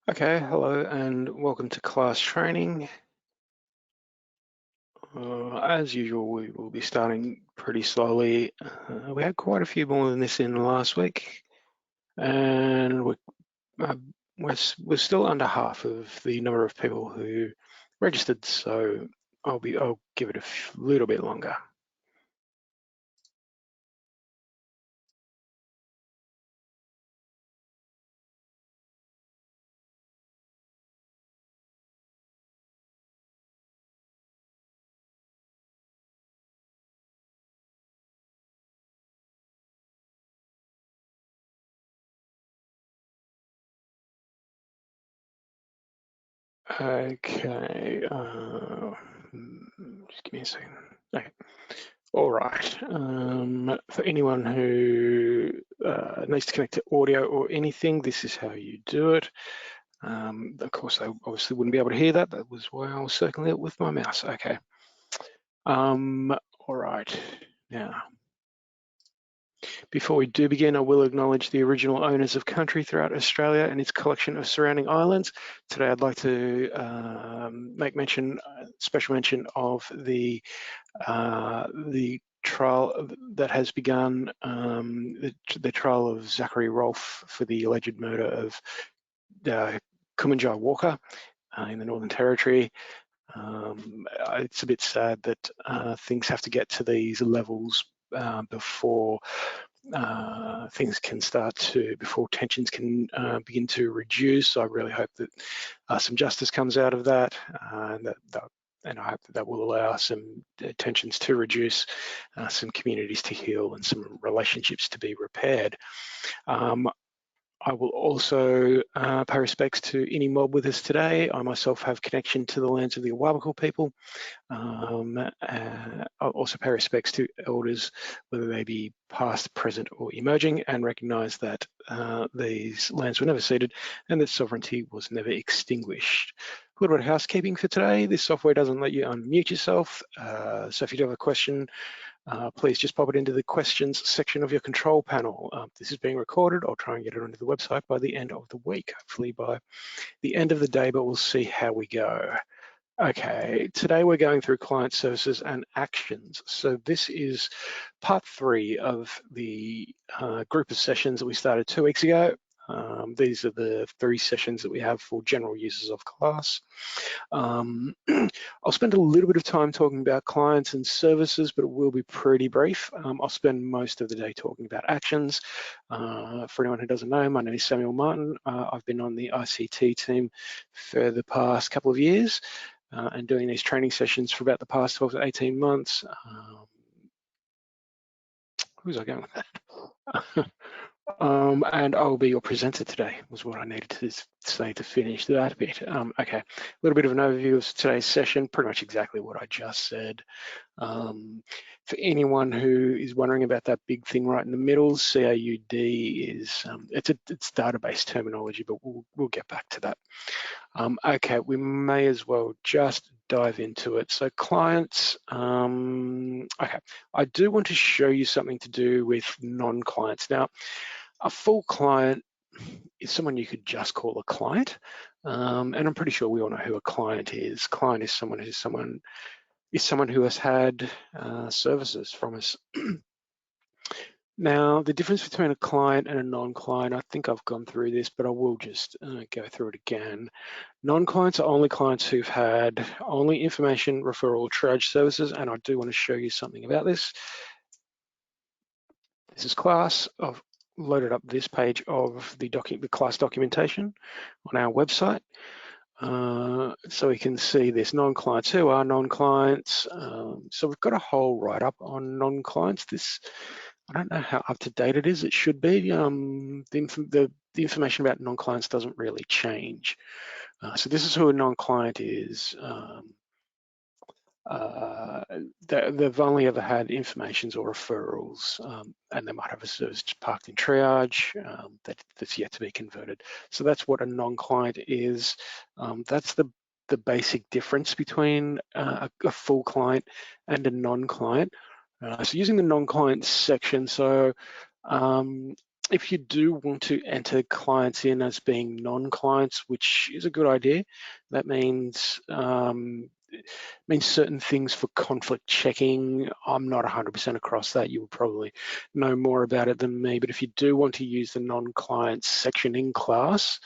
Okay, hello and welcome to class training. As usual, we will be starting pretty slowly. We had quite a few more than this in last week, and uh, we're still under half of the number of people who registered, so I'll give it a little bit longer. Okay, just give me a second. Okay. All right. For anyone who needs to connect to audio or anything, this is how you do it. Of course, I obviously wouldn't be able to hear that. That was why I was circling it with my mouse. Okay. All right. Now, before we do begin, I will acknowledge the original owners of country throughout Australia and its collection of surrounding islands. Today, I'd like to make special mention of the trial that has begun, the trial of Zachary Rolfe for the alleged murder of Kumanjai Walker in the Northern Territory. It's a bit sad that things have to get to these levels before things can before tensions can begin to reduce. I really hope that some justice comes out of that, and I hope that will allow some tensions to reduce, some communities to heal, and some relationships to be repaired. I will also pay respects to any mob with us today. I myself have connection to the lands of the Awabakal people. I'll also pay respects to elders, whether they be past, present, or emerging, and recognise that these lands were never ceded and that sovereignty was never extinguished. A little bit of housekeeping for today. This software doesn't let you unmute yourself, so if you do have a question, please just pop it into the questions section of your control panel. This is being recorded. I'll try and get it onto the website by the end of the week, hopefully by the end of the day, but we'll see how we go. Okay, today we're going through client services and actions. So this is part 3 of the group of sessions that we started 2 weeks ago. These are the 3 sessions that we have for general users of class. I'll spend a little bit of time talking about clients and services, but it will be pretty brief. I'll spend most of the day talking about actions. For anyone who doesn't know, my name is Samuel Martin. I've been on the ICT team for the past couple of years and doing these training sessions for about the past 12 to 18 months. Who was I going with that? And I'll be your presenter today, was what I needed to say to finish that bit. Okay, a little bit of an overview of today's session, pretty much exactly what I just said. For anyone who is wondering about that big thing right in the middle, CAUD is, it's database terminology, but we'll get back to that. Okay, we may as well just dive into it. So clients, okay, I do want to show you something to do with non-clients. Now, a full client is someone you could just call a client, and I'm pretty sure we all know who a client is. Client is someone who has had services from us. Now, the difference between a client and a non-client, I think I've gone through this, but I will just go through it again. Non-clients are only clients who've had only information, referral, triage services, and I do want to show you something about this. This is class. I've loaded up this page of the class documentation on our website. So we can see this non-clients. Who are non-clients? So we've got a whole write-up on non-clients. I don't know how up to date it is. It should be. The information about non-clients doesn't really change. So this is who a non-client is. They've only ever had informations or referrals, and they might have a service parked in triage that's yet to be converted. So that's what a non-client is. That's the basic difference between a full client and a non-client. So using the non-client section, so if you do want to enter clients in as being non-clients, which is a good idea, that means certain things for conflict checking. I'm not 100% across that. You will probably know more about it than me, but if you do want to use the non-clients section in class,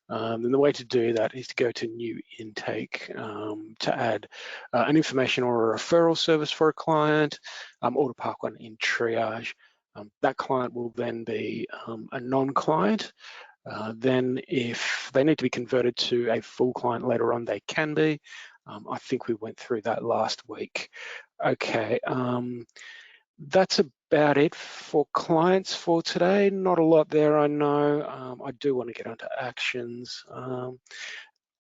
then the way to do that is to go to new intake to add an information or a referral service for a client, or to park one in triage. That client will then be a non-client. Then if they need to be converted to a full client later on, they can be. I think we went through that last week. Okay, that's about it for clients for today. Not a lot there, I know. I do want to get onto actions.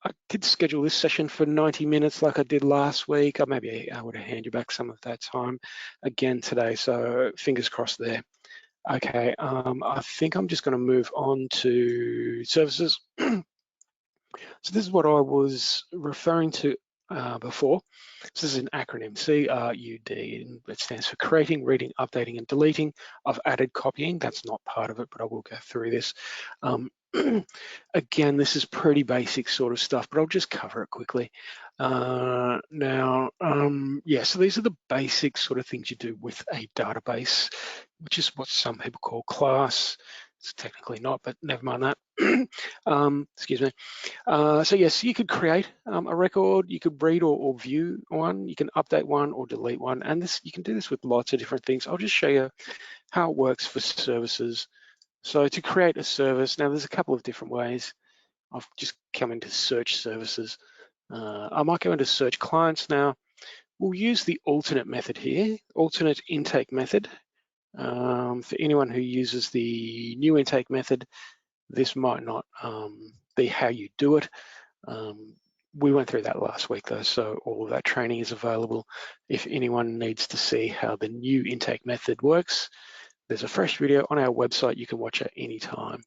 I did schedule this session for 90 minutes like I did last week. Maybe I would have handed you back some of that time again today, so fingers crossed there. Okay, I think I'm just going to move on to services. So this is what I was referring to before. So this is an acronym, CRUD. It stands for creating, reading, updating, and deleting. I've added copying. That's not part of it, but I will go through this. Again, this is pretty basic sort of stuff, but I'll just cover it quickly. So these are the basic sort of things you do with a database, which is what some people call class. It's technically not, but never mind that. Excuse me. So yes, you could create a record, you could read or view one, you can update one or delete one, and you can do this with lots of different things. I'll just show you how it works for services. So to create a service, now there's a couple of different ways. I've just come into search services. I might go into search clients now. We'll use the alternate method here, alternate intake method. For anyone who uses the new intake method, this might not be how you do it. We went through that last week though, so all of that training is available. If anyone needs to see how the new intake method works, there's a fresh video on our website you can watch at any time.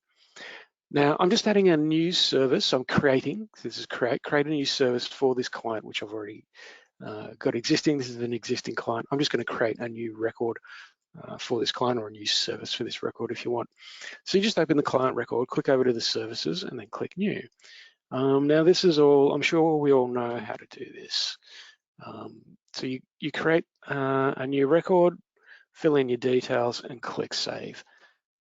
Now, I'm just adding a new service. So I'm creating, this is create a new service for this client, which I've already got existing. This is an existing client. I'm just going to create a new record for this client, or a new service for this record if you want. So you just open the client record, click over to the services, and then click new. Now this is all, I'm sure we all know how to do this. So you create a new record, fill in your details, and click save.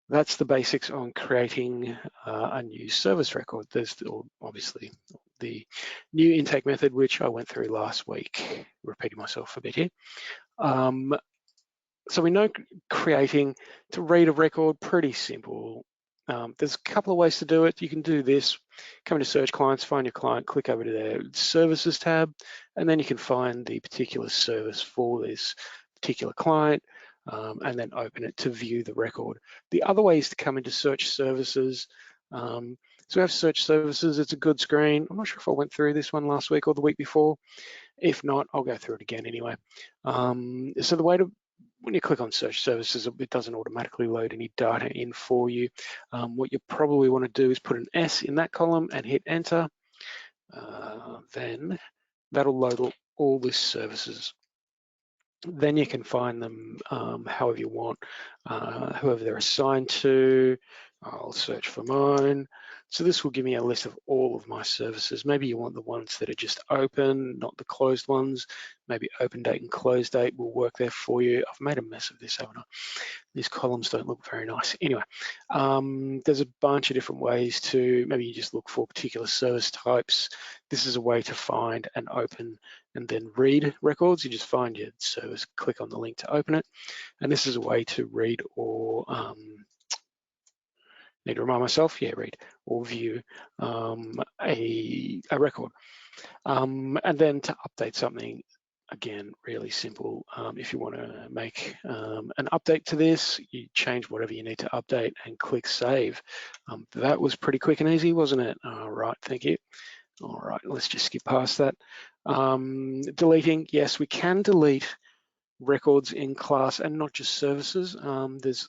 That's the basics on creating a new service record. There's obviously the new intake method, which I went through last week, repeating myself a bit here. So we know creating, to read a record, pretty simple. There's a couple of ways to do it. You can do this, come into search clients, find your client, click over to their services tab, and then you can find the particular service for this particular client, and then open it to view the record. The other way is to come into search services. So we have search services, it's a good screen. I'm not sure if I went through this one last week or the week before. If not, I'll go through it again anyway. So the way to, when you click on search services, it doesn't automatically load any data in for you. What you probably want to do is put an S in that column and hit enter. Then that'll load all the services. Then you can find them however you want, whoever they're assigned to. I'll search for mine. So this will give me a list of all of my services. Maybe you want the ones that are just open, not the closed ones. Maybe open date and close date will work there for you. I've made a mess of this, haven't I? These columns don't look very nice. Anyway, there's a bunch of different ways to, maybe you just look for particular service types. This is a way to find and open and then read records. You just find your service, click on the link to open it. And this is a way to read or, need to remind myself, read or view a record. And then to update something, again, really simple. If you want to make an update to this, you change whatever you need to update and click save. That was pretty quick and easy, wasn't it? All right, thank you. All right, let's just skip past that. Deleting, yes, we can delete records in class and not just services. There's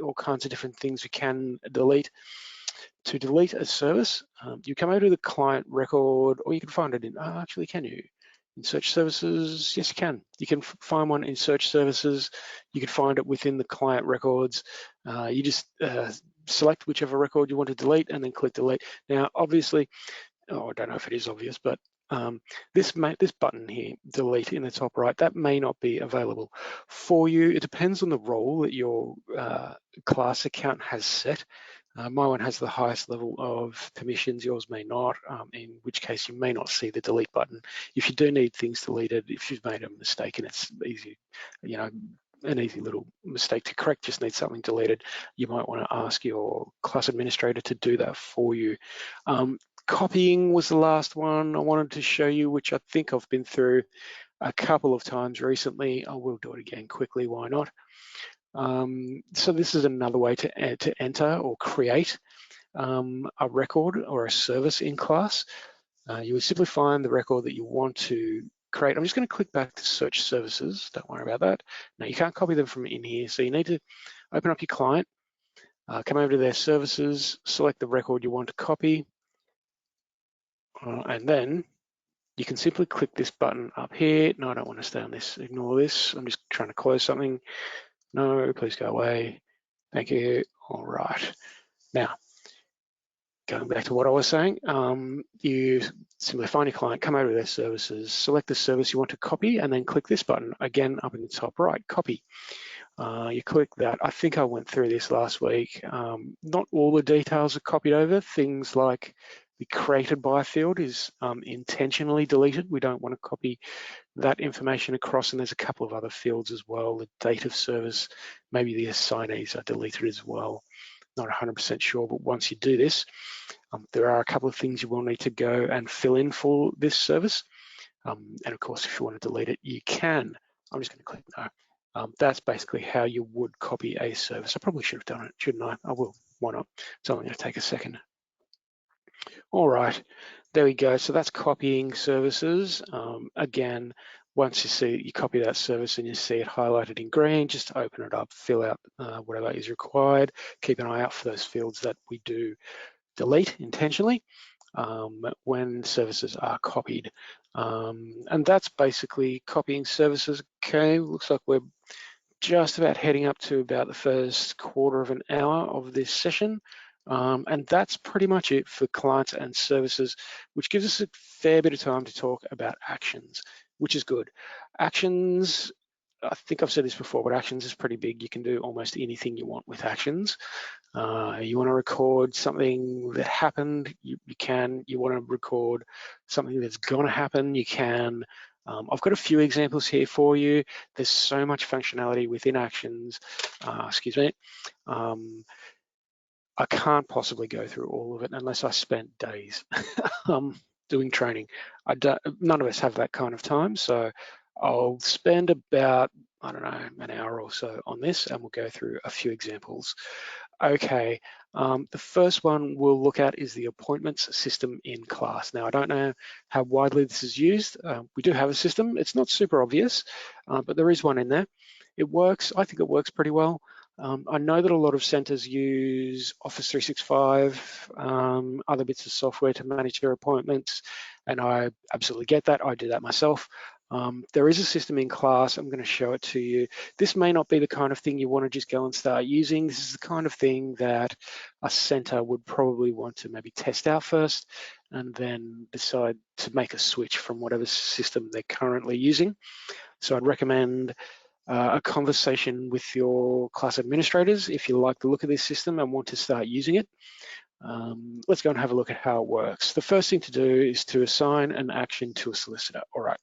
all kinds of different things we can delete. To delete a service, you come over to the client record, or you can find it in, actually, can you? In search services, yes, you can. You can find one in search services. You can find it within the client records. You just select whichever record you want to delete and then click delete. Now, obviously, I don't know if it is obvious, but this button here, delete in the top right, that may not be available for you. It depends on the role that your class account has set. My one has the highest level of permissions, yours may not, in which case you may not see the delete button. If you do need things deleted, if you've made a mistake and it's easy, an easy little mistake to correct, just need something deleted, you might want to ask your class administrator to do that for you. Copying was the last one I wanted to show you, which I think I've been through a couple of times recently. I will do it again quickly, why not? So this is another way to enter or create a record or a service in class. You would simply find the record that you want to create. I'm just going to click back to search services. Don't worry about that. Now, you can't copy them from in here, so you need to open up your client, come over to their services, select the record you want to copy, and then you can simply click this button up here. No, I don't want to stay on this. Ignore this. I'm just trying to close something. No, please go away. Thank you. All right. Now, going back to what I was saying, you simply find your client, come over to their services, select the service you want to copy, and then click this button, again, up in the top right, copy. You click that. I think I went through this last week. Not all the details are copied over. Things like the created by field is intentionally deleted. We don't want to copy that information across, and there's a couple of other fields as well. The date of service, maybe the assignees are deleted as well. Not 100% sure, but once you do this, there are a couple of things you will need to go and fill in for this service. And of course, if you want to delete it, you can. I'm just going to click no. That's basically how you would copy a service. I probably should have done it, shouldn't I? I will, why not? It's only going to take a second. All right, there we go. So that's copying services. Again, once you copy that service and you see it highlighted in green, just open it up, fill out whatever is required. Keep an eye out for those fields that we do delete intentionally when services are copied. And that's basically copying services. Okay, looks like we're just about heading up to about the first quarter of an hour of this session. And that's pretty much it for clients and services, which gives us a fair bit of time to talk about actions, which is good. Actions, I think I've said this before, but actions is pretty big. You can do almost anything you want with actions. You want to record something that happened, you can. You want to record something that's going to happen, you can. I've got a few examples here for you. There's so much functionality within actions. Excuse me. I can't possibly go through all of it unless I spent days doing training. None of us have that kind of time, so I'll spend about, I don't know, an hour or so on this, and we'll go through a few examples. Okay, the first one we'll look at is the appointments system in class. Now, I don't know how widely this is used. We do have a system. It's not super obvious, but there is one in there. It works. I think it works pretty well. I know that a lot of centers use Office 365, other bits of software to manage their appointments, and I absolutely get that. I do that myself. There is a system in class. I'm going to show it to you. This may not be the kind of thing you want to just go and start using. This is the kind of thing that a center would probably want to maybe test out first and then decide to make a switch from whatever system they're currently using. So I'd recommend a conversation with your class administrators if you like the look of this system and want to start using it. Let's go and have a look at how it works. The first thing to do is to assign an action to a solicitor. All right,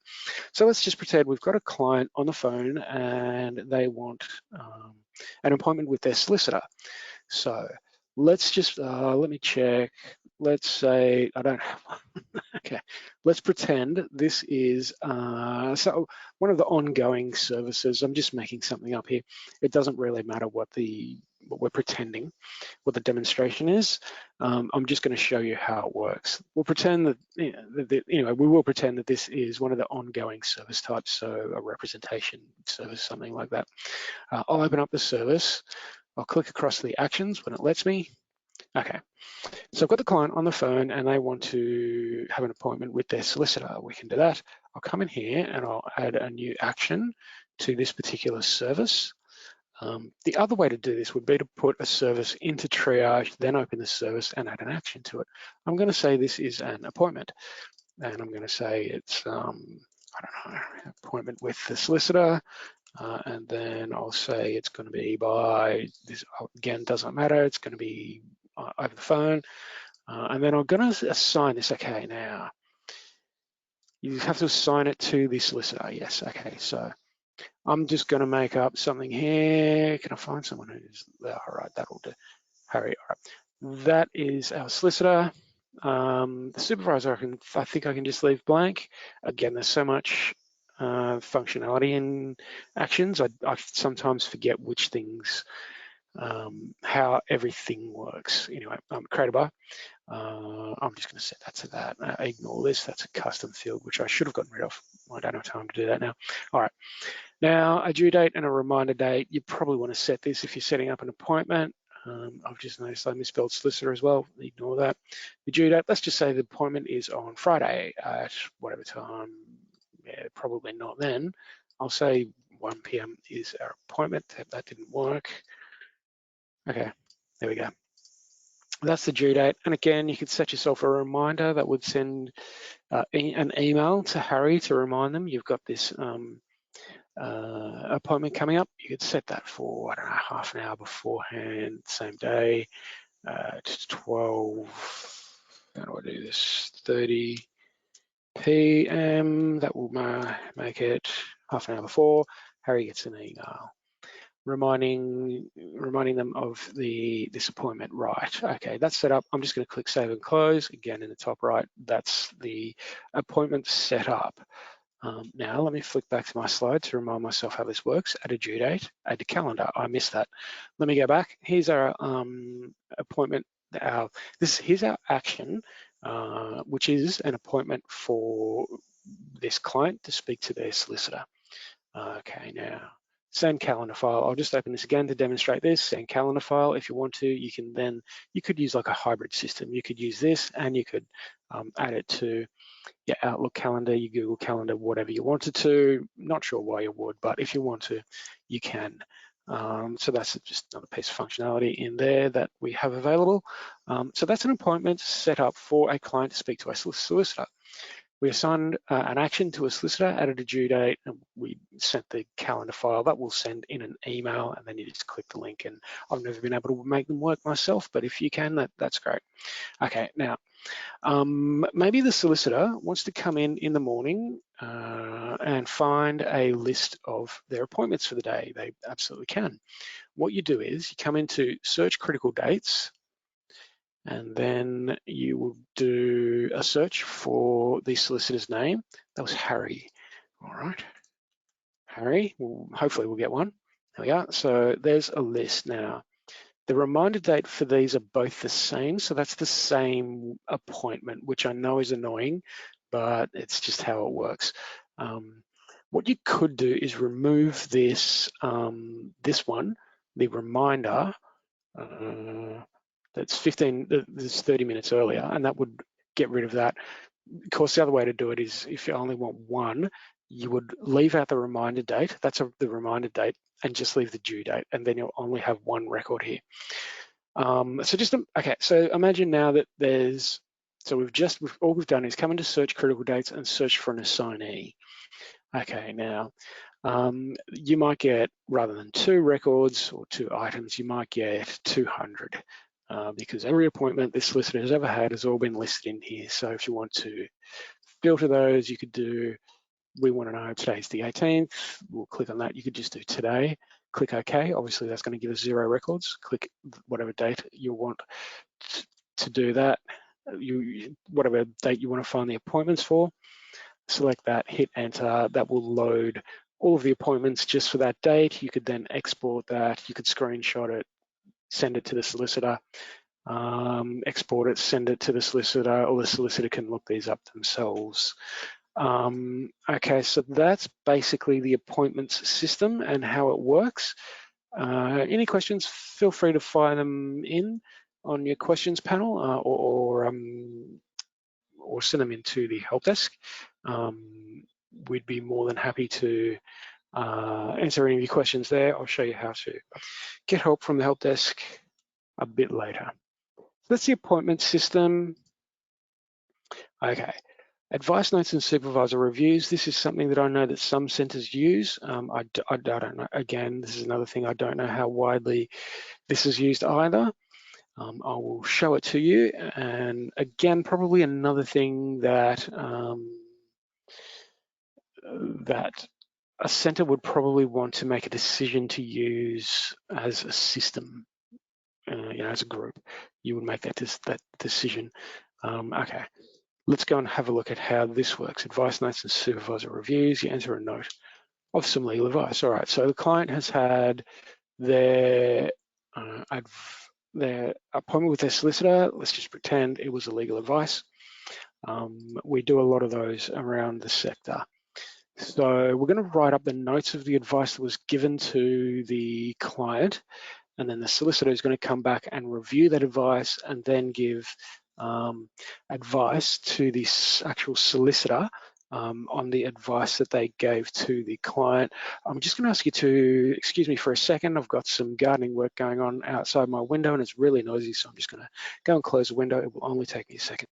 so let's just pretend we've got a client on the phone and they want an appointment with their solicitor. So let's just, let me check. Let's say I don't have one. Okay, let's pretend this is, so one of the ongoing services. I'm just making something up here. It doesn't really matter what we're pretending, what the demonstration is. I'm just going to show you how it works. We'll pretend that, anyway, we will pretend that this is one of the ongoing service types, so a representation service, something like that. I'll open up the service. I'll click across the actions when it lets me. Okay, so I've got the client on the phone and they want to have an appointment with their solicitor. We can do that. I'll come in here and I'll add a new action to this particular service. The other way to do this would be to put a service into triage, then open the service and add an action to it. I'm going to say this is an appointment, and I'm going to say it's, I don't know, appointment with the solicitor, and then I'll say it's going to be by, this again, doesn't matter, it's going to be over the phone, and then I'm going to assign this. Okay, now, you have to assign it to the solicitor, yes, okay, so I'm just going to make up something here. Can I find someone who's there? All right, that'll do. Harry, all right. That is our solicitor. The supervisor, I think I can just leave blank. Again, there's so much functionality in actions. I sometimes forget which things, how everything works. Anyway, create a bar. I'm just going to set that to that. Ignore this. That's a custom field, which I should have gotten rid of. I don't have time to do that now. All right. Now, a due date and a reminder date, you probably want to set this if you're setting up an appointment. I've just noticed I misspelled solicitor as well. Ignore that. The due date, let's just say the appointment is on Friday at whatever time. Yeah, probably not then. I'll say 1 p.m. is our appointment. That didn't work. Okay, there we go. That's the due date. And again, you could set yourself a reminder that would send an email to Harry to remind them you've got this appointment coming up. You could set that for, I don't know, half an hour beforehand, same day, 12, how do I do this, 30 p.m. That will make it half an hour before. Harry gets an email reminding them of this appointment. Right, okay, that's set up. I'm just going to click save and close. Again, in the top right, that's the appointment set up. Now let me flick back to my slide to remind myself how this works. Add a due date, add to calendar. I missed that. Let me go back. Here's our appointment. Here's our action, which is an appointment for this client to speak to their solicitor. Okay, now send calendar file. I'll just open this again to demonstrate this. Send calendar file. If you want to, you could use like a hybrid system. You could use this and you could add it to your Outlook calendar, your Google calendar, whatever you wanted to. Not sure why you would, but if you want to, you can. So that's just another piece of functionality in there that we have available. So that's an appointment set up for a client to speak to a solicitor. We assigned an action to a solicitor, added a due date, and we sent the calendar file. That will send in an email, and then you just click the link. And I've never been able to make them work myself, but if you can, that's great. Okay, now, maybe the solicitor wants to come in the morning and find a list of their appointments for the day. They absolutely can. What you do is you come into search critical dates, and then you will do a search for the solicitor's name. That was Harry. All right, Harry, hopefully we'll get one. There we are. So there's a list now. The reminder date for these are both the same, so that's the same appointment, which I know is annoying, but it's just how it works. What you could do is remove this, this one, the reminder, that's 30 minutes earlier, and that would get rid of that. Of course, the other way to do it is if you only want one, you would leave out the reminder date, that's the reminder date, and just leave the due date, and then you'll only have one record here. So imagine now that all we've done is come into search critical dates and search for an assignee. Okay, now, you might get, rather than 2 records or 2 items, you might get 200 because every appointment this solicitor has ever had has all been listed in here. So if you want to filter those, you could do, we want to know today's the 18th, we'll click on that. You could just do today, click OK. Obviously that's going to give us 0 records. Click whatever date you want to do that, whatever date you want to find the appointments for. Select that, hit enter, that will load all of the appointments just for that date. You could then export that, you could screenshot it, send it to the solicitor, export it, send it to the solicitor, or the solicitor can look these up themselves. Okay, so that's basically the appointments system and how it works. Any questions, feel free to fire them in on your questions panel or send them into the help desk. We'd be more than happy to answer any of your questions there. I'll show you how to get help from the help desk a bit later. That's the appointment system. Okay. Advice notes and supervisor reviews. This is something that I know that some centres use. I don't know. Again, this is another thing. I don't know how widely this is used either. I will show it to you. And again, probably another thing that that a centre would probably want to make a decision to use as a system, as a group. You would make that decision. Okay. Let's go and have a look at how this works. Advice notes and supervisor reviews. You enter a note of some legal advice. All right, so the client has had their appointment with their solicitor. Let's just pretend it was a legal advice. We do a lot of those around the sector. So we're going to write up the notes of the advice that was given to the client, and then the solicitor is going to come back and review that advice and then give advice to this actual solicitor on the advice that they gave to the client. I'm just going to ask you to excuse me for a second. I've got some gardening work going on outside my window and it's really noisy, so I'm just going to go and close the window. It will only take me a second.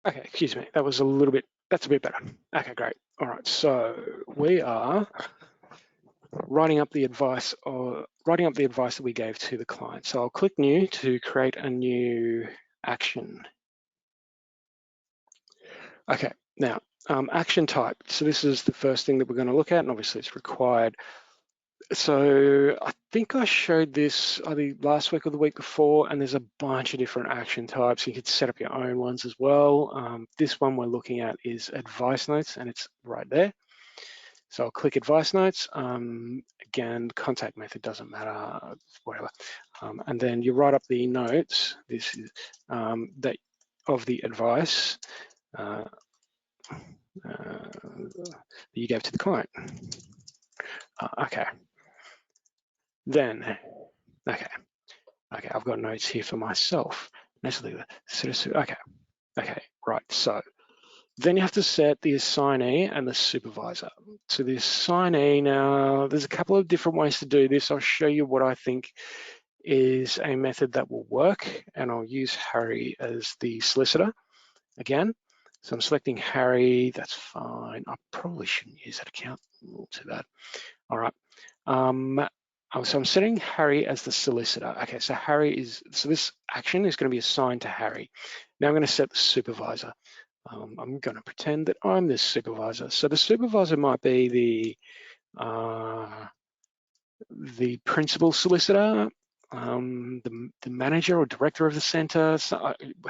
Okay, excuse me. That's a bit better. Okay, great. All right, so we are writing up the advice that we gave to the client. So I'll click new to create a new action. Okay, now action type. So this is the first thing that we're going to look at, and obviously it's required. So I think I showed this either last week or the week before, and there's a bunch of different action types. You could set up your own ones as well. This one we're looking at is advice notes, and it's right there. So I'll click advice notes. Again, contact method doesn't matter, whatever. And then you write up the notes. This is that of the advice that you gave to the client. Okay. Then, okay, I've got notes here for myself. Okay, right. So then you have to set the assignee and the supervisor. So the assignee, now there's a couple of different ways to do this. I'll show you what I think is a method that will work, and I'll use Harry as the solicitor again. So I'm selecting Harry, that's fine. I probably shouldn't use that account, too bad. All right. So I'm setting Harry as the solicitor. Okay, so this action is going to be assigned to Harry. Now I'm going to set the supervisor. I'm going to pretend that I'm the supervisor. So the supervisor might be the principal solicitor, the manager or director of the centre,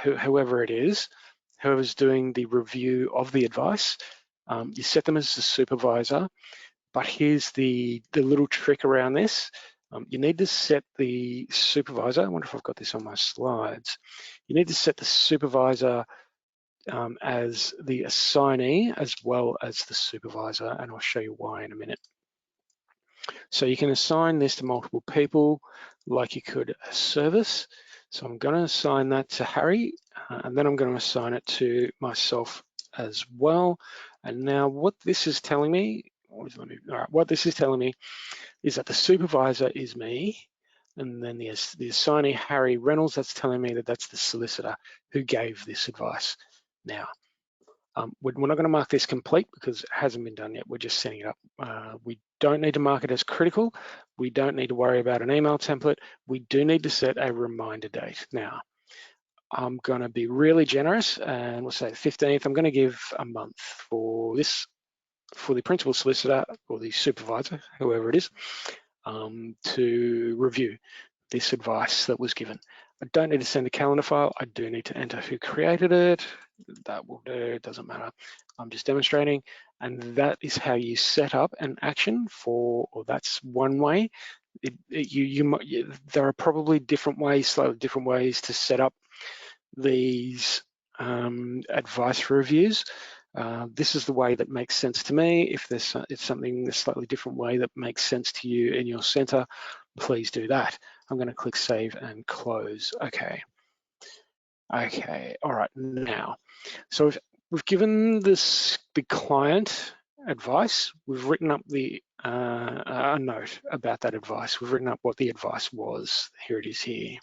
whoever it is, whoever's doing the review of the advice. You set them as the supervisor, but here's the little trick around this. You need to set the supervisor, I wonder if I've got this on my slides. You need to set the supervisor as the assignee as well as the supervisor, and I'll show you why in a minute. So you can assign this to multiple people like you could a service. So I'm going to assign that to Harry, and then I'm going to assign it to myself as well. And now what this is telling me, what this is telling me is that the supervisor is me, and then the assignee, Harry Reynolds, that's telling me that that's the solicitor who gave this advice. Now, we're not going to mark this complete because it hasn't been done yet. We're just setting it up. We don't need to mark it as critical. We don't need to worry about an email template. We do need to set a reminder date. Now, I'm going to be really generous, and we'll say the 15th. I'm going to give a month for this, for the principal solicitor or the supervisor, whoever it is, to review this advice that was given. I don't need to send a calendar file. I do need to enter who created it. That will do, it doesn't matter. I'm just demonstrating. And that is how you set up an action for, or that's one way. There are probably slightly different ways to set up these advice reviews. This is the way that makes sense to me. If there's it's something a slightly different way that makes sense to you in your center, please do that. I'm going to click Save and Close. Okay. Okay. All right. Now, so we've given the client advice. We've written up a note about that advice. We've written up what the advice was. Here it is here.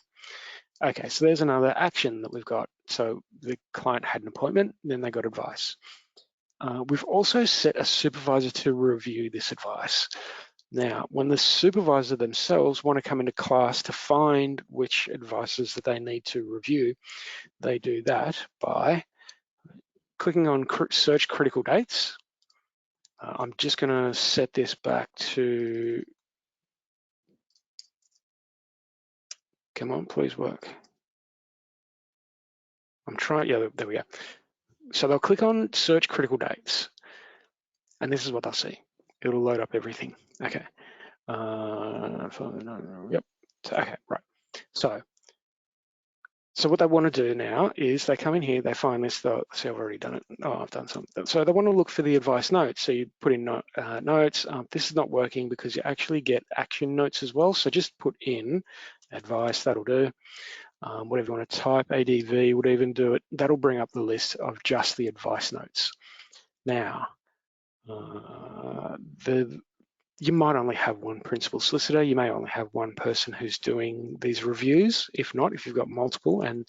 Okay, so there's another action that we've got. So the client had an appointment, then they got advice. We've also set a supervisor to review this advice. Now, when the supervisor themselves want to come into class to find which advices that they need to review, they do that by clicking on Search Critical Dates. I'm just going to set this back to, come on, please work. I'm trying, yeah, there we go. So they'll click on Search Critical Dates, and this is what they'll see. It'll load up everything. Okay. Yep. Okay, right. So what they want to do now is they come in here, they find this, see, I've already done it. Oh, I've done something. So they want to look for the advice notes. So you put in notes. This is not working because you actually get action notes as well. So just put in advice, that'll do. Whatever you want to type, ADV would even do it. That'll bring up the list of just the advice notes. Now, you might only have one principal solicitor. You may only have one person who's doing these reviews. If not, if you've got multiple, and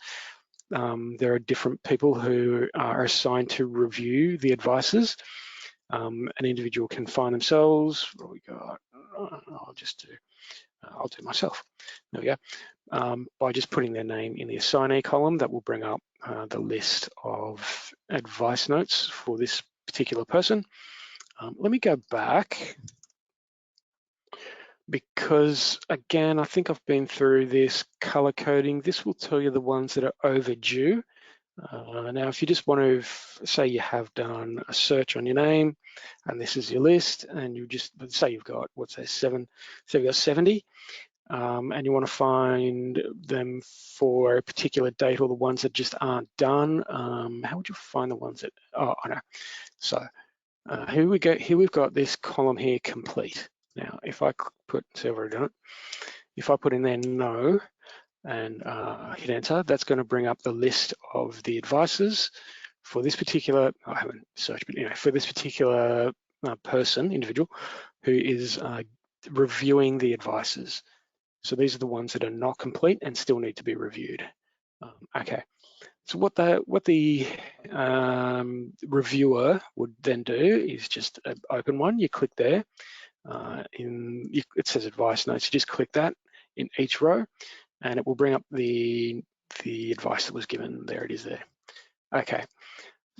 there are different people who are assigned to review the advices, an individual can find themselves. What we got? I'll do myself. There we go. By just putting their name in the assignee column, that will bring up the list of advice notes for this particular person. Let me go back, because again, I think I've been through this color coding. This will tell you the ones that are overdue. Now, if you just want to, say you have done a search on your name, and this is your list, and you just, say you've got, what's that, 7, so you've got 70, and you want to find them for a particular date, or the ones that just aren't done, how would you find the ones that, oh, I know. So here we go, here we've got this column here, complete. Now, if I put, see, I've already done it. If I put in there no and hit enter, that's going to bring up the list of the advices for this particular, I haven't searched, but anyway, for this particular individual who is reviewing the advices. So these are the ones that are not complete and still need to be reviewed. Okay. So what the reviewer would then do is just open one. You click there. It says advice notes. You just click that in each row, and it will bring up the advice that was given. There it is there. Okay,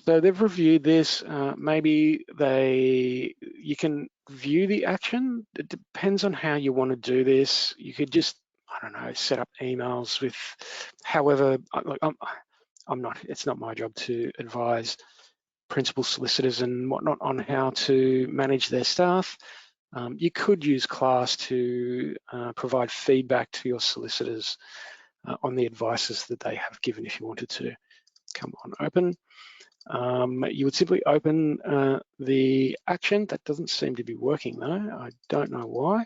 so they've reviewed this. Maybe you can view the action. It depends on how you want to do this. You could just, I don't know, set up emails with, however, I'm not, it's not my job to advise principal solicitors and whatnot on how to manage their staff. You could use class to provide feedback to your solicitors on the advices that they have given if you wanted to. Come on, open. You would simply open the action. That doesn't seem to be working though. I don't know why.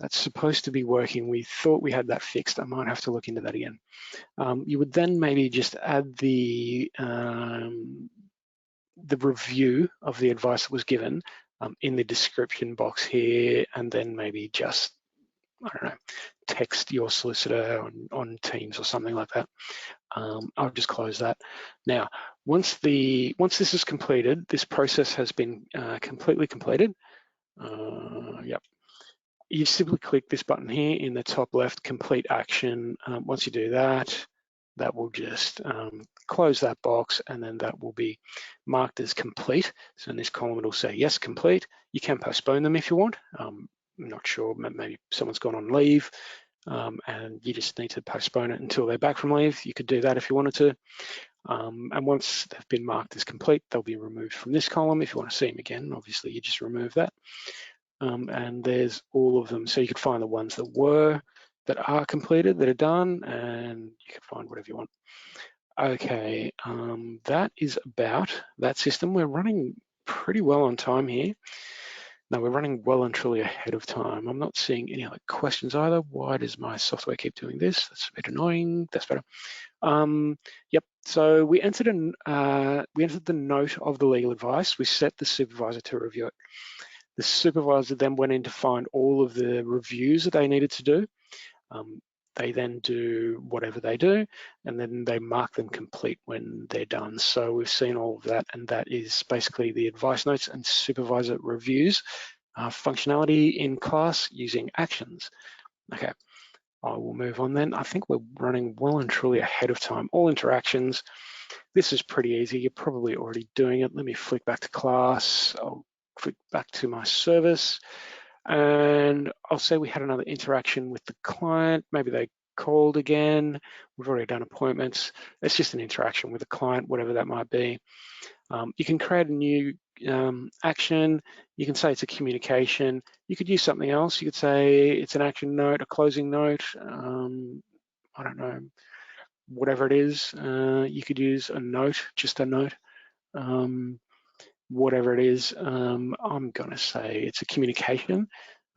That's supposed to be working. We thought we had that fixed. I might have to look into that again. You would then maybe just add the review of the advice that was given in the description box here, and then maybe just, I don't know, text your solicitor on Teams or something like that. I'll just close that. Now, once this is completed, this process has been completely completed. Yep. You simply click this button here in the top left, complete action. Once you do that, that will just close that box, and then that will be marked as complete. So in this column, it'll say yes, complete. You can postpone them if you want. I'm not sure, maybe someone's gone on leave and you just need to postpone it until they're back from leave. You could do that if you wanted to. And once they've been marked as complete, they'll be removed from this column. If you want to see them again, obviously you just remove that. And there's all of them. So you could find the ones that are completed, that are done, and you can find whatever you want. Okay, that is about that system. We're running pretty well on time here. No, we're running well and truly ahead of time. I'm not seeing any other questions either. Why does my software keep doing this? That's a bit annoying. That's better. Yep. So we entered the note of the legal advice. We set the supervisor to review it. The supervisor then went in to find all of the reviews that they needed to do. They then do whatever they do, and then they mark them complete when they're done. So we've seen all of that, and that is basically the advice notes and supervisor reviews functionality in class using actions. Okay, I will move on then. I think we're running well and truly ahead of time. All interactions. This is pretty easy. You're probably already doing it. Let me flick back to class. I'll click back to my service. And I'll say we had another interaction with the client. Maybe they called again. We've already done appointments. It's just an interaction with the client, whatever that might be. You can create a new action. You can say it's a communication. You could use something else. You could say it's an action note, a closing note. I don't know, whatever it is. You could use a note, just a note. Whatever it is, I'm going to say it's a communication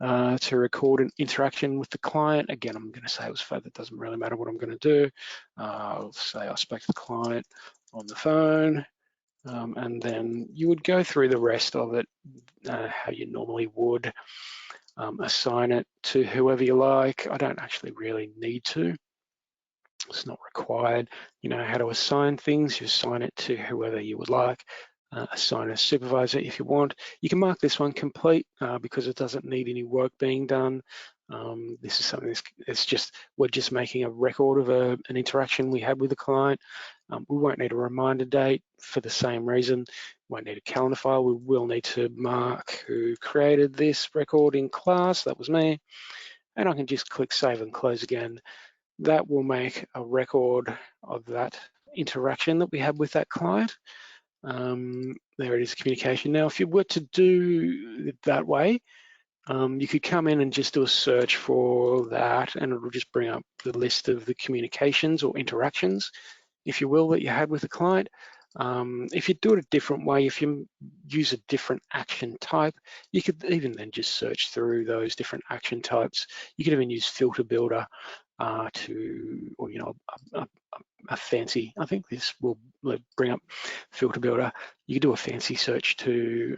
to record an interaction with the client. Again, I'm going to say it was phone. That doesn't really matter what I'm going to do. I'll say I spoke to the client on the phone, and then you would go through the rest of it how you normally would. Assign it to whoever you like. I don't actually really need to. It's not required. You know how to assign things. You assign it to whoever you would like. Assign a supervisor if you want. You can mark this one complete because it doesn't need any work being done. This is something that's just, we're just making a record of an interaction we had with the client. We won't need a reminder date for the same reason. We won't need a calendar file. We will need to mark who created this record in class. That was me. And I can just click save and close again. That will make a record of that interaction that we had with that client. There it is, communication. Now, if you were to do it that way, you could come in and just do a search for that, and it will just bring up the list of the communications or interactions, if you will, that you had with the client. If you do it a different way, if you use a different action type, you could even then just search through those different action types. You could even use Filter Builder or you know, a fancy, I think this will bring up Filter Builder. You can do a fancy search to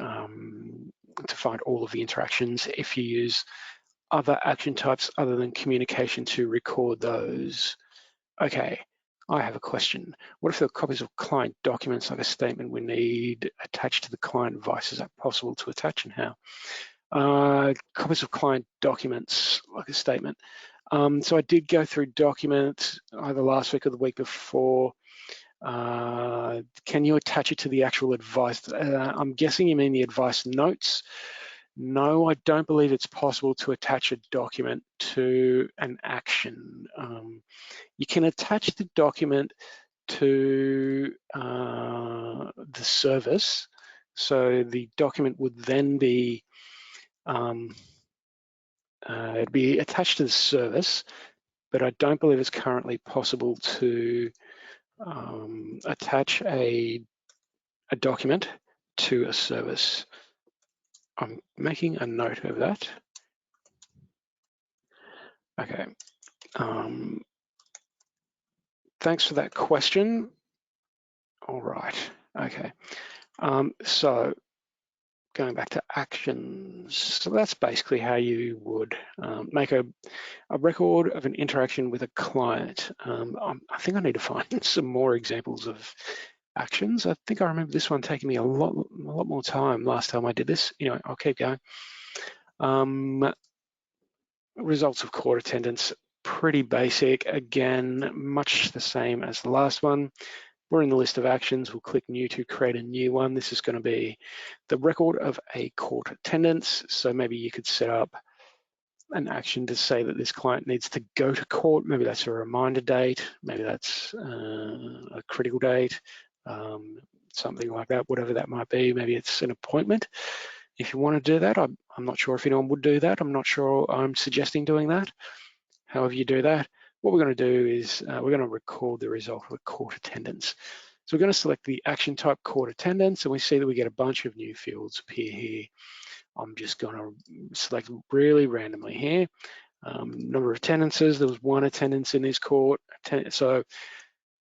find all of the interactions if you use other action types other than communication to record those. Okay, I have a question. What if there are copies of client documents, like a statement we need attached to the client advice? Is that possible to attach, and how? Copies of client documents, like a statement. So I did go through documents either last week or the week before. Can you attach it to the actual advice? I'm guessing you mean the advice notes. No, I don't believe it's possible to attach a document to an action. You can attach the document to the service. So the document would then be it'd be attached to the service, but I don't believe it's currently possible to attach a document to a service. I'm making a note of that. Okay. Thanks for that question. All right. Okay. So going back to actions, so that's basically how you would make a record of an interaction with a client. I think I need to find some more examples of actions. I think I remember this one taking me a lot more time last time I did this. Anyway, I'll keep going. Results of court attendance, pretty basic. Again, much the same as the last one. We're in the list of actions. We'll click new to create a new one. This is going to be the record of a court attendance. So maybe you could set up an action to say that this client needs to go to court. Maybe that's a reminder date. Maybe that's a critical date, something like that, whatever that might be. Maybe it's an appointment. If you want to do that, I'm not sure if anyone would do that. I'm not sure I'm suggesting doing that. However you do that, what we're going to do is we're going to record the result of a court attendance. So we're going to select the action type court attendance, and we see that we get a bunch of new fields appear here. I'm just going to select really randomly here. Number of attendances, there was 1 attendance in this court. So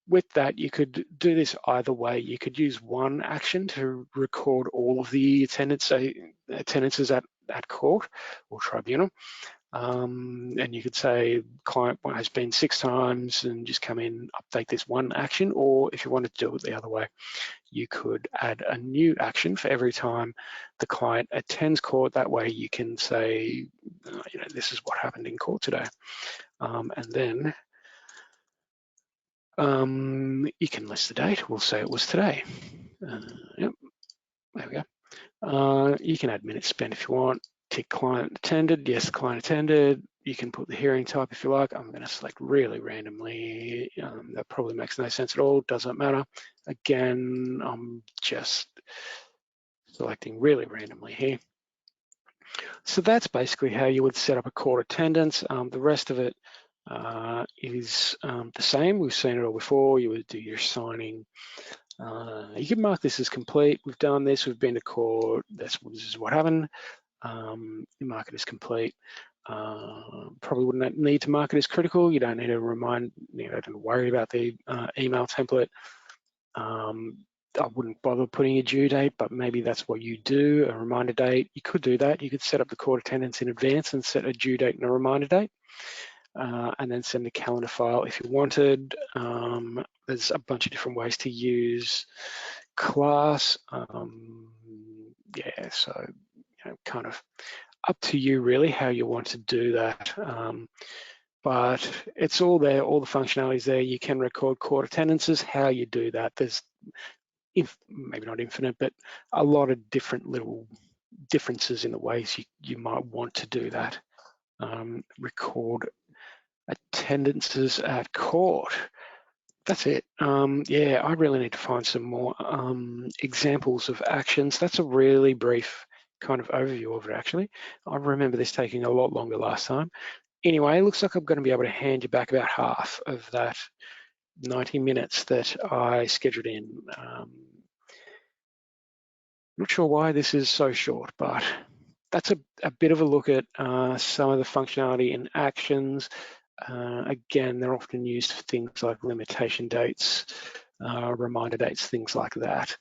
with that, you could do this either way. You could use one action to record all of the attendances at court or tribunal. And you could say client has been 6 times and just come in, update this one action, or if you wanted to do it the other way, you could add a new action for every time the client attends court. That way you can say, this is what happened in court today. And then you can list the date. We'll say it was today. Yep, there we go. You can add minutes spent if you want. Tick client attended. Yes, client attended. You can put the hearing type if you like. I'm going to select really randomly. That probably makes no sense at all. Doesn't matter. Again, I'm just selecting really randomly here. So that's basically how you would set up a court attendance. The rest of it is the same. We've seen it all before. You would do your signing. You can mark this as complete. We've done this. We've been to court. This is what happened. You mark it as complete. Probably wouldn't need to mark it as critical. You don't need to don't worry about the email template. I wouldn't bother putting a due date, but maybe that's what you do, a reminder date. You could do that. You could set up the court attendance in advance and set a due date and a reminder date, and then send a calendar file if you wanted. There's a bunch of different ways to use class. Yeah, so kind of up to you really how you want to do that. But it's all there, all the functionality is there. You can record court attendances. How you do that, there's maybe not infinite, but a lot of different little differences in the ways you might want to do that. Record attendances at court. That's it. Yeah, I really need to find some more examples of actions. That's a really brief kind of overview of it, actually. I remember this taking a lot longer last time. Anyway, it looks like I'm going to be able to hand you back about half of that 90 minutes that I scheduled in. Not sure why this is so short, but that's a bit of a look at some of the functionality in actions. Again, they're often used for things like limitation dates, reminder dates, things like that.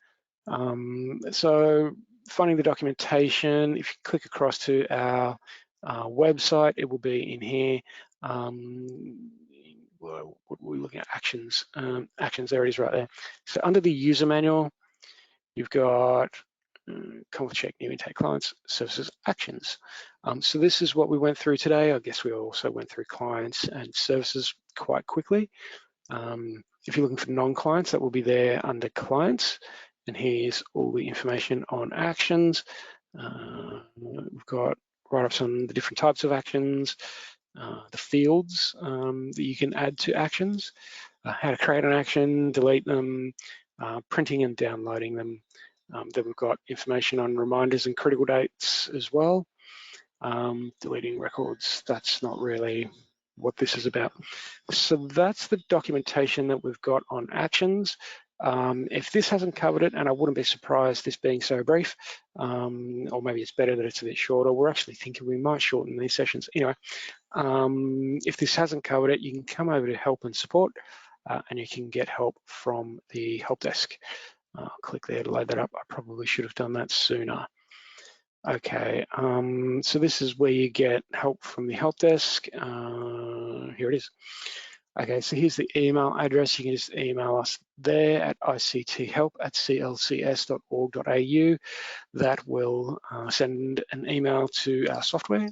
So finding the documentation, if you click across to our website, it will be in here. What were we looking at? Actions. Actions, there it is right there. So under the user manual, you've got conflict check, new intake clients, services, actions. So this is what we went through today. I guess we also went through clients and services quite quickly. If you're looking for non-clients, that will be there under clients. And here's all the information on actions. We've got write-ups on the different types of actions, the fields that you can add to actions, how to create an action, delete them, printing and downloading them. Then we've got information on reminders and critical dates as well. Deleting records, that's not really what this is about. So that's the documentation that we've got on actions. If this hasn't covered it, and I wouldn't be surprised this being so brief, or maybe it's better that it's a bit shorter. We're actually thinking we might shorten these sessions. Anyway, if this hasn't covered it, you can come over to help and support, and you can get help from the help desk. I'll click there to load that up. I probably should have done that sooner. Okay, so this is where you get help from the help desk. Here it is. Okay, so here's the email address. You can just email us there at icthelp@clcs.org.au. That will send an email to our software,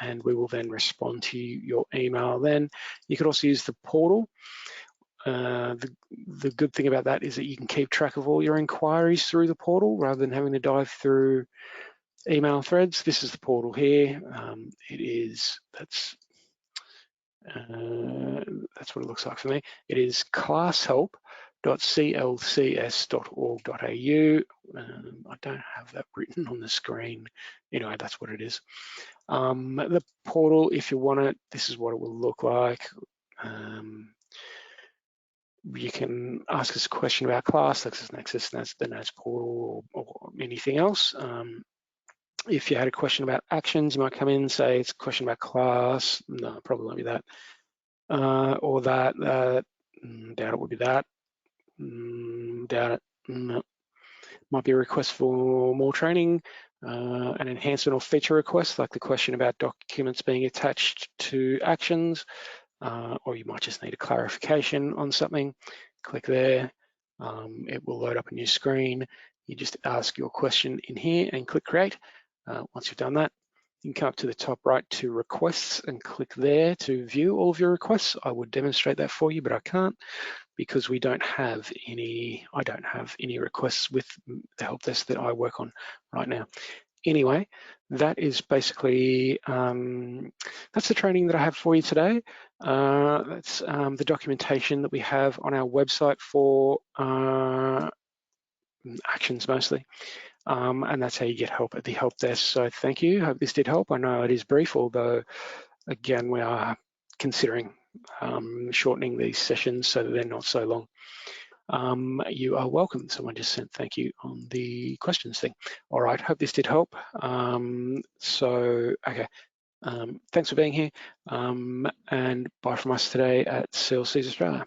and we will then respond to your email then. You could also use the portal. The good thing about that is that you can keep track of all your inquiries through the portal rather than having to dive through email threads. This is the portal here. That's what it looks like for me. It is classhelp.clcs.org.au. I don't have that written on the screen. Anyway, that's what it is. The portal, if you want it, this is what it will look like. You can ask us a question about class, LexisNexis, the Notes portal, or anything else. If you had a question about actions, you might come in and say it's a question about class. No, probably won't be that. Or that, doubt it would be that. Doubt it. No. Might be a request for more training, an enhancement or feature request, like the question about documents being attached to actions, or you might just need a clarification on something. Click there. It will load up a new screen. You just ask your question in here and click create. Once you've done that, you can come up to the top right to requests and click there to view all of your requests. I would demonstrate that for you, but I can't because we don't have any, I don't have any requests with the help desk that I work on right now. Anyway, that is basically, that's the training that I have for you today. That's the documentation that we have on our website for actions mostly. And that's how you get help at the help desk. So thank you. Hope this did help. I know it is brief, although again, we are considering shortening these sessions so that they're not so long. You are welcome. Someone just sent thank you on the questions thing. All right, hope this did help. Okay, thanks for being here, and bye from us today at CLCs Australia.